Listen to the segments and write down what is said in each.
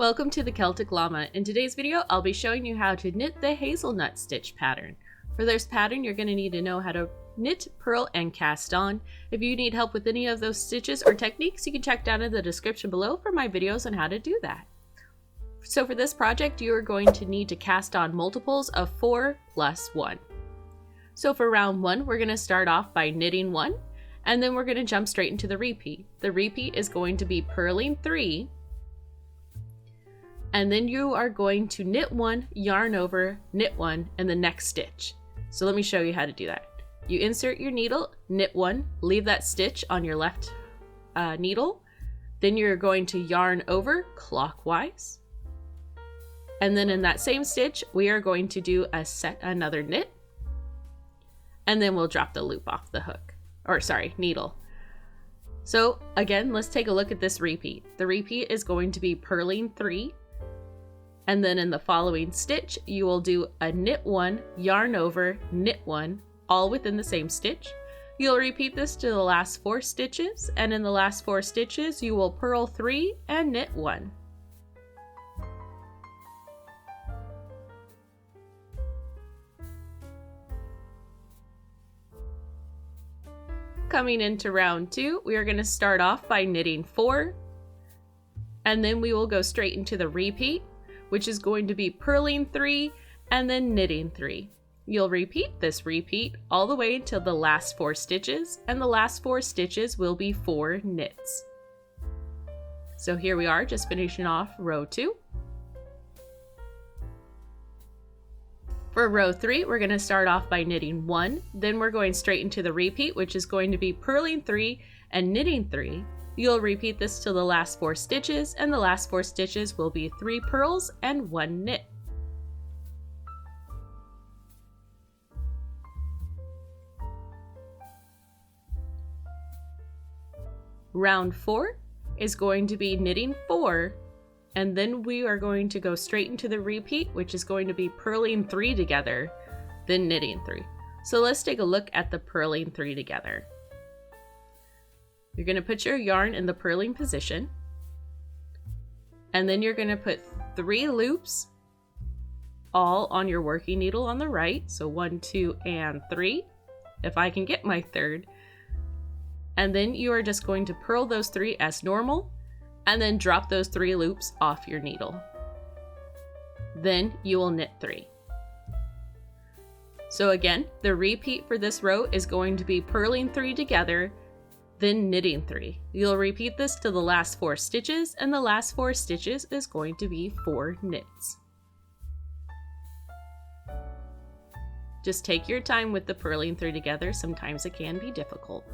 Welcome to the Celtic Llama. In today's video, I'll be showing you how to knit the Hazelnut Stitch Pattern. For this pattern, you're going to need to know how to knit, purl, and cast on. If you need help with any of those stitches or techniques, you can check down in the description below for my videos on how to do that. So for this project, you are going to need to cast on multiples of 4 plus 1. So for round 1, we're going to start off by knitting 1, and then we're going to jump straight into the repeat. The repeat is going to be purling 3, and then you are going to knit 1, yarn over, knit 1, and the next stitch. So let me show you how to do that. You insert your needle, knit 1, leave that stitch on your left needle, then you're going to yarn over clockwise, and then in that same stitch we are going to do another knit, and then we'll drop the loop off the hook, or sorry, needle. So again, let's take a look at this repeat. The repeat is going to be purling 3, and then in the following stitch you will do a knit 1, yarn over, knit 1, all within the same stitch. You'll repeat this to the last 4 stitches, and in the last 4 stitches you will purl 3 and knit 1. Coming into round 2, we are going to start off by knitting 4, and then we will go straight into the repeat, which is going to be purling 3 and then knitting 3. You'll repeat this repeat all the way until the last 4 stitches, and the last 4 stitches will be 4 knits. So here we are, just finishing off row 2. For row 3, we're going to start off by knitting 1, then we're going straight into the repeat, which is going to be purling 3 and knitting 3. You'll repeat this till the last 4 stitches, and the last 4 stitches will be 3 purls and 1 knit. Round 4 is going to be knitting 4, and then we are going to go straight into the repeat, which is going to be purling 3 together, then knitting 3. So let's take a look at the purling 3 together. You're going to put your yarn in the purling position, and then you're going to put 3 loops all on your working needle on the right. So 1, 2, and 3, if I can get my third. And then you are just going to purl those 3 as normal, and then drop those 3 loops off your needle. Then you will knit 3. So again, the repeat for this row is going to be purling 3 together, then knitting 3. You'll repeat this to the last 4 stitches, and the last 4 stitches is going to be 4 knits. Just take your time with the purling 3 together. Sometimes it can be difficult.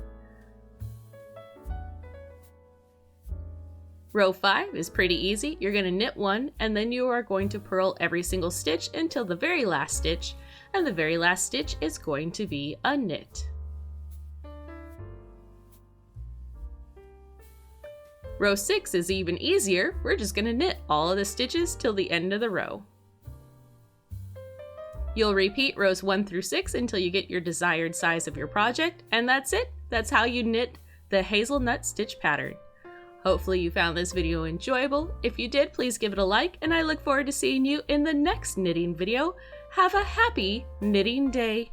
Row 5 is pretty easy. You're going to knit 1, and then you are going to purl every single stitch until the very last stitch, and the very last stitch is going to be a knit. Row 6 is even easier. We're just going to knit all of the stitches till the end of the row. You'll repeat rows 1 through 6 until you get your desired size of your project, and that's it. That's how you knit the Hazelnut Stitch Pattern. Hopefully you found this video enjoyable. If you did, please give it a like, and I look forward to seeing you in the next knitting video. Have a happy knitting day!